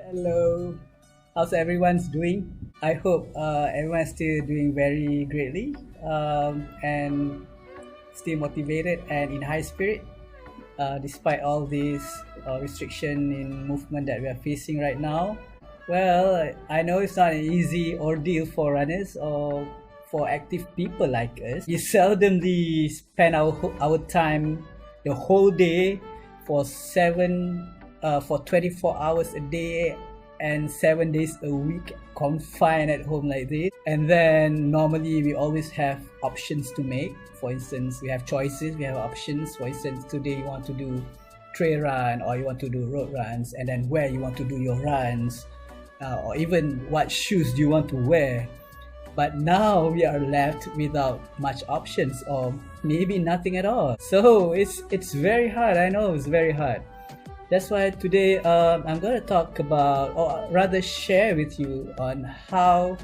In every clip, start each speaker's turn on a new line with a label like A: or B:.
A: Hello, how's everyone's doing? I hope everyone's still doing very greatly and still motivated and in high spirit despite all this restriction in movement that we are facing right now. Well, I know it's not an easy ordeal for runners or for active people like us. We seldomly spend our time the whole day for 24 hours a day and 7 days a week confined at home like this. And then normally we always have options to make. For instance, we have choices, we have options. For instance, today you want to do trail run or you want to do road runs, and then where you want to do your runs, or even what shoes do you want to wear. But now we are left without much options or maybe nothing at all. So it's very hard. I know it's very hard. That's why today I'm going to talk about, or rather share with you on how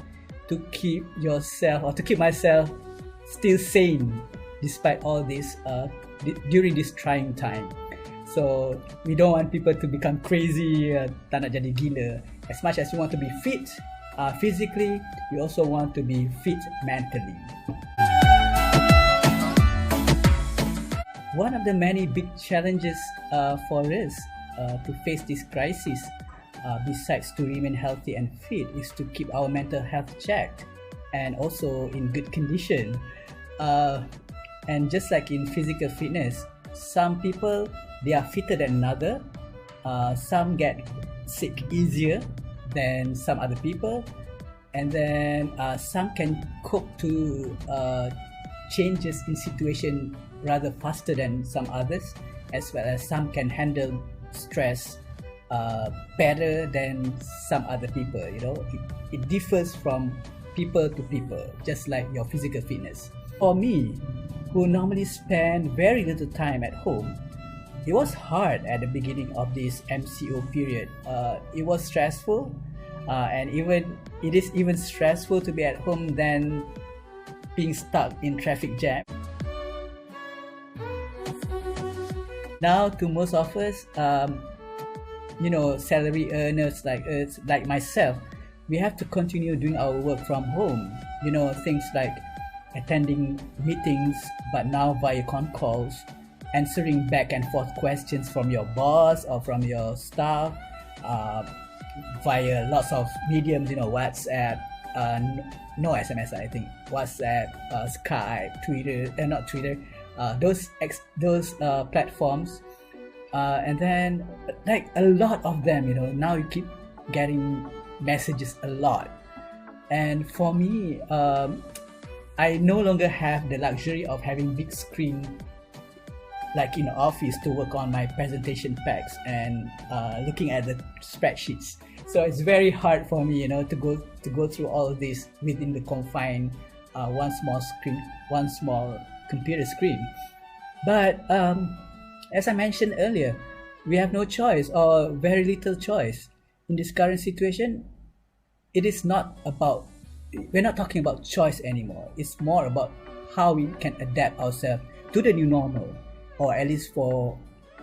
A: to keep yourself or to keep myself still sane despite all this during this trying time. So we don't want people to become crazy, tak nak jadi gila. As much as we want to be fit physically, we also want to be fit mentally. One of the many big challenges for us to face this crisis, besides to remain healthy and fit, is to keep our mental health checked and also in good condition. And just like in physical fitness, some people they are fitter than another. Some get sick easier than some other people, and then some can cope to changes in situation rather faster than some others, as well as some can handle stress better than some other people. It differs from people to people, just like your physical fitness. For me, who normally spend very little time at home, it was hard at the beginning of this MCO period. It was stressful, and it is even stressful to be at home than being stuck in traffic jam. Now, to most of us, salary earners like us, like myself, we have to continue doing our work from home. Things like attending meetings, but now via con calls, answering back and forth questions from your boss or from your staff via lots of mediums, WhatsApp, no SMS, I think, WhatsApp, Skype, Twitter, not Twitter, those platforms, and then like a lot of them, now you keep getting messages a lot. And for me, I no longer have the luxury of having big screen like in the office to work on my presentation packs and looking at the spreadsheets. So it's very hard for me, to go through all of this within the confined one small computer screen. But as I mentioned earlier, we have no choice or very little choice in this current situation. It is not about, we're not talking about choice anymore. It's more about how we can adapt ourselves to the new normal, or at least for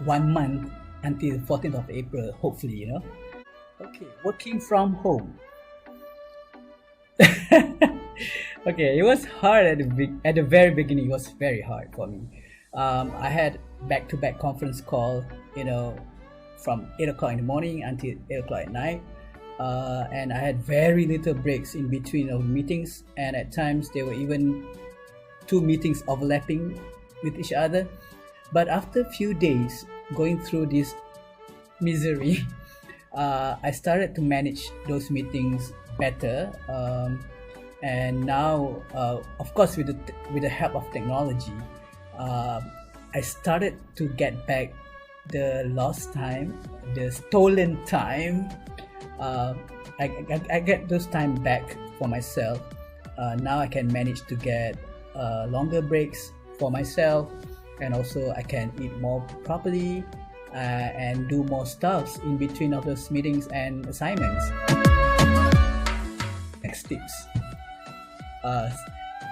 A: 1 month until 14th of April, hopefully. Okay, working from home. Okay, it was hard at the very beginning. It was very hard for me. I had back-to-back conference call, from 8 o'clock in the morning until 8 o'clock at night. And I had very little breaks in between of meetings, and at times there were even 2 meetings overlapping with each other. But after a few days going through this misery, I started to manage those meetings better, and now, of course, with the help of technology, I started to get back the lost time, the stolen time. I get those time back for myself. Now I can manage to get longer breaks for myself, and also I can eat more properly and do more stuffs in between of those meetings and assignments. Next tips.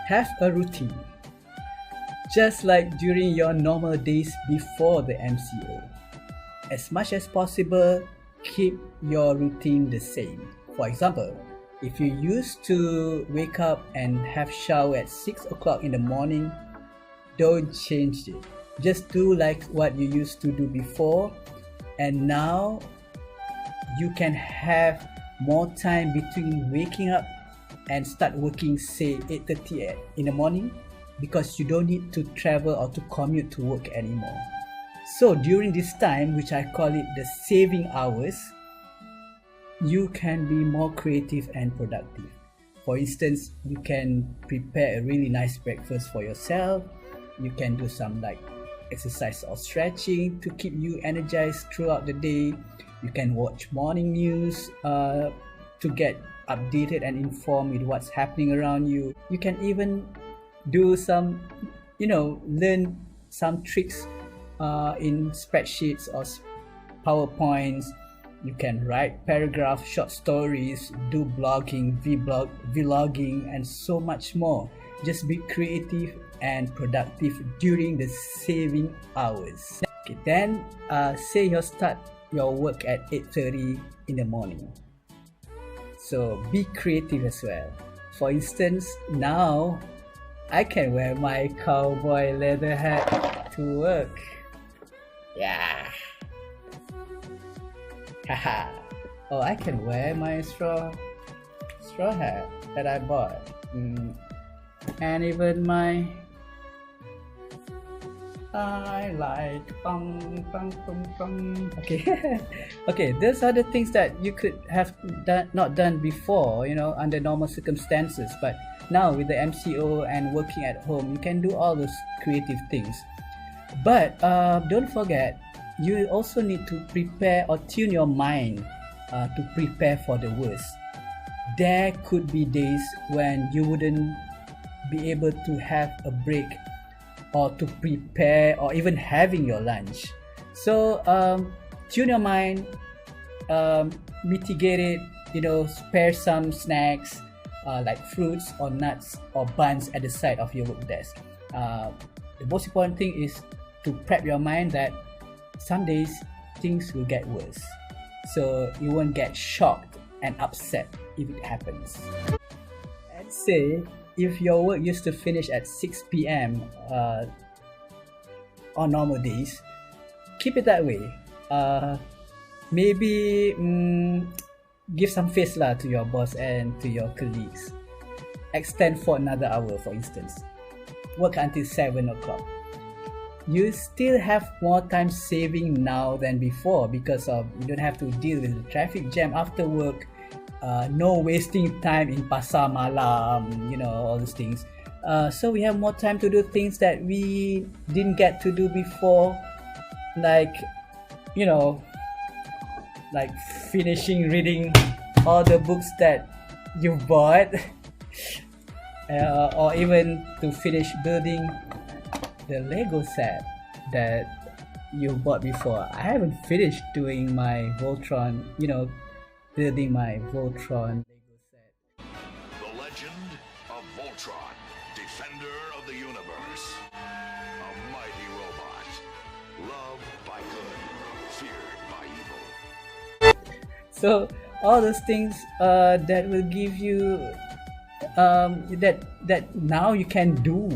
A: Have a routine. Just like during your normal days before the MCO. As much as possible, keep your routine the same. For example, if you used to wake up and have shower at 6 o'clock in the morning, don't change it. Just do like what you used to do before, and now you can have more time between waking up and start working, say 8:30 in the morning, because you don't need to travel or to commute to work anymore. So during this time, which I call it the saving hours, you can be more creative and productive. For instance, you can prepare a really nice breakfast for yourself. You can do some like exercise or stretching to keep you energized throughout the day. You can watch morning news to get updated and informed with what's happening around you. You can even do some, learn some tricks in spreadsheets or PowerPoints. You can write paragraphs, short stories, do blogging, vlogging, and so much more. Just be creative and productive during the saving hours. Okay, then say you start your work at 8:30 in the morning. So be creative as well. For instance, now I can wear my cowboy leather hat to work. Yeah. Haha. Oh, I can wear my straw hat that I bought. And even my I like okay. Okay, those are the things that you could have not done before, under normal circumstances, but now with the MCO and working at home, you can do all those creative things. But don't forget, you also need to prepare or tune your mind to prepare for the worst. There could be days when you wouldn't be able to have a break or to prepare or even having your lunch. So tune your mind, mitigate it, spare some snacks like fruits or nuts or buns at the side of your work desk. The most important thing is to prep your mind that some days things will get worse, so you won't get shocked and upset if it happens. And say if your work used to finish at 6 p.m. On normal days, keep it that way. Maybe give some face to your boss and to your colleagues. Extend for another hour, for instance. Work until 7 o'clock. You still have more time saving now than before because you don't have to deal with the traffic jam after work. No wasting time in pasar malam, all these things. So we have more time to do things that we didn't get to do before, like finishing reading all the books that you bought, or even to finish building the Lego set that you bought before. I haven't finished doing my Voltron, building my Voltron Lego set.
B: The legend of Voltron, defender of the universe. A mighty robot, loved by good, feared by evil.
A: So all those things that will give you that now you can do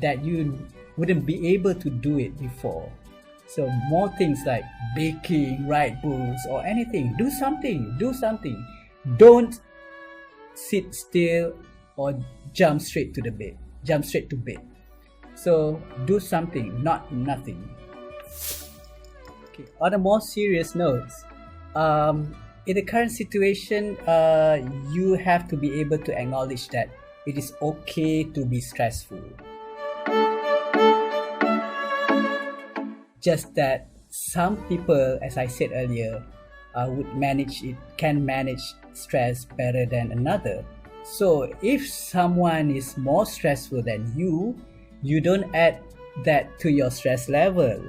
A: that you wouldn't be able to do it before. So more things like baking, write books, or anything. Do something. Don't sit still or jump straight to bed. So do something, not nothing. Okay. On a more serious note, in the current situation, you have to be able to acknowledge that it is okay to be stressful. Just that some people, as I said earlier, can manage stress better than another. So if someone is more stressful than you don't add that to your stress level.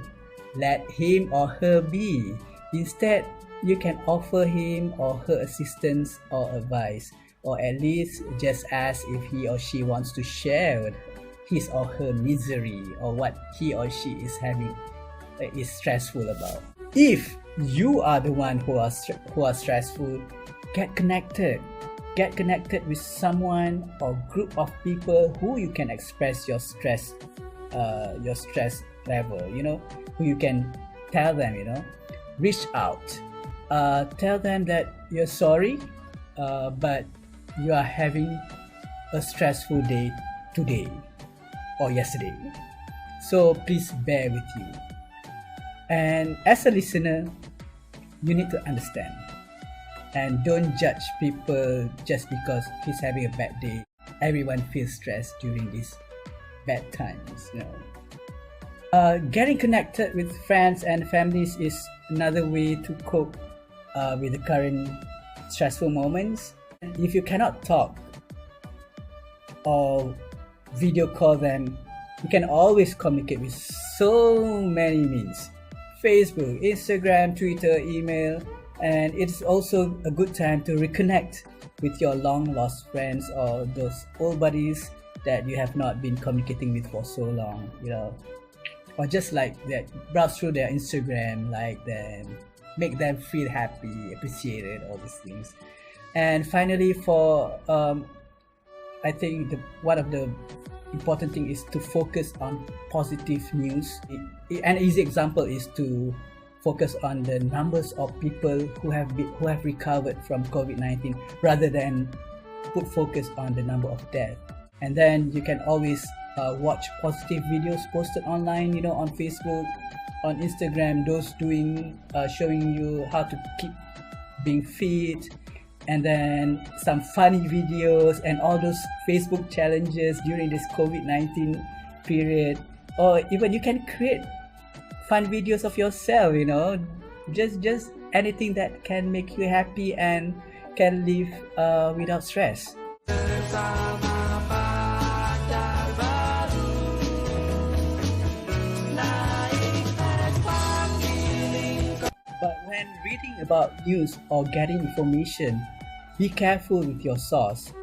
A: Let him or her be. Instead, you can offer him or her assistance or advice, or at least just ask if he or she wants to share his or her misery or what he or she is stressful about. If you are the one who are stressful, get connected. Get connected with someone or group of people who you can express your stress level, who you can tell them, reach out, tell them that you're sorry, but you are having a stressful day today or yesterday, so please bear with you. And as a listener, you need to understand and don't judge people just because he's having a bad day. Everyone feels stressed during these bad times, Getting connected with friends and families is another way to cope with the current stressful moments. If you cannot talk or video call them, you can always communicate with so many means: Facebook, Instagram, Twitter, email. And it's also a good time to reconnect with your long lost friends or those old buddies that you have not been communicating with for so long, or just like that, browse through their Instagram, like them, make them feel happy, appreciated, all these things. And finally, for I think one of the important thing is to focus on positive news. An easy example is to focus on the numbers of people who have recovered from COVID-19 rather than put focus on the number of deaths. And then you can always watch positive videos posted online, on Facebook, on Instagram, those showing you how to keep being fit, and then some funny videos and all those Facebook challenges during this COVID-19 period. Or even you can create fun videos of yourself, just anything that can make you happy and can live without stress. But when reading about news or getting information, be careful with your source.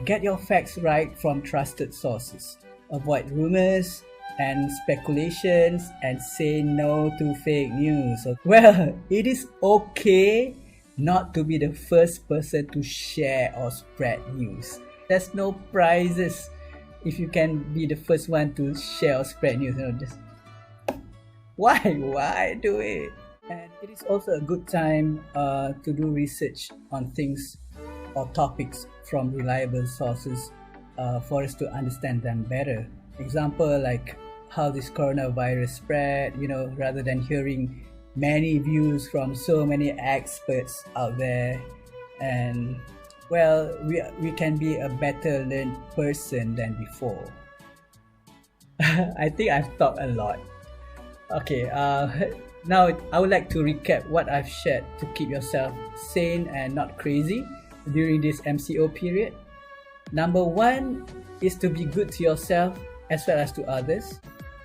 A: Get your facts right from trusted sources. Avoid rumors and speculations, and say no to fake news. Well, it is okay not to be the first person to share or spread news. There's no prizes if you can be the first one to share or spread news. Just why do it? And it is also a good time to do research on things or topics from reliable sources for us to understand them better. Example, like how this coronavirus spread, rather than hearing many views from so many experts out there. And well, we can be a better learned person than before. I think I've talked a lot. Okay, now I would like to recap what I've shared to keep yourself sane and not crazy during this MCO period. Number 1 is to be good to yourself as well as to others.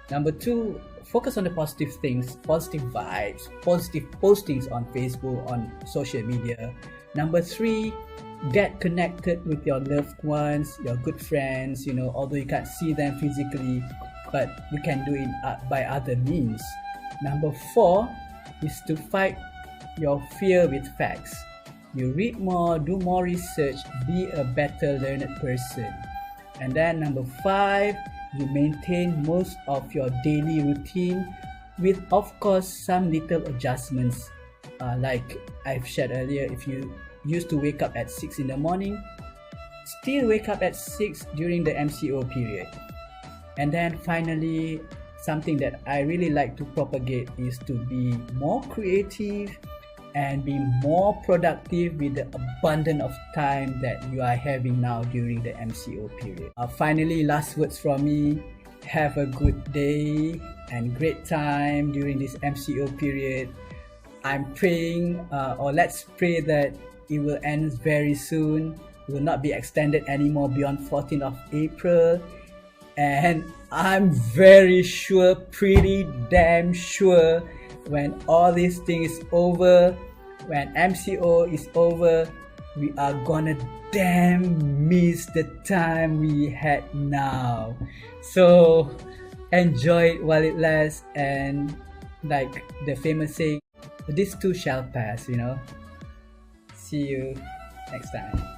A: Number 2, focus on the positive things, positive vibes, positive postings on Facebook, on social media. Number 3, get connected with your loved ones, your good friends, although you can't see them physically, but you can do it by other means. Number 4 is to fight your fear with facts. You read more, do more research, be a better learned person. And then number 5, you maintain most of your daily routine with, of course, some little adjustments. Like I've shared earlier, if you used to wake up at 6 in the morning, still wake up at 6 during the MCO period. And then finally, something that I really like to propagate is to be more creative and be more productive with the abundance of time that you are having now during the MCO period. Finally, last words from me: have a good day and great time during this MCO period. I'm praying, or let's pray that it will end very soon. It will not be extended anymore beyond 14th of April. And I'm very sure, pretty damn sure, when all these things is over, when MCO is over, we are gonna damn miss the time we had now. So enjoy it while it lasts, and like the famous saying, this too shall pass. See you next time.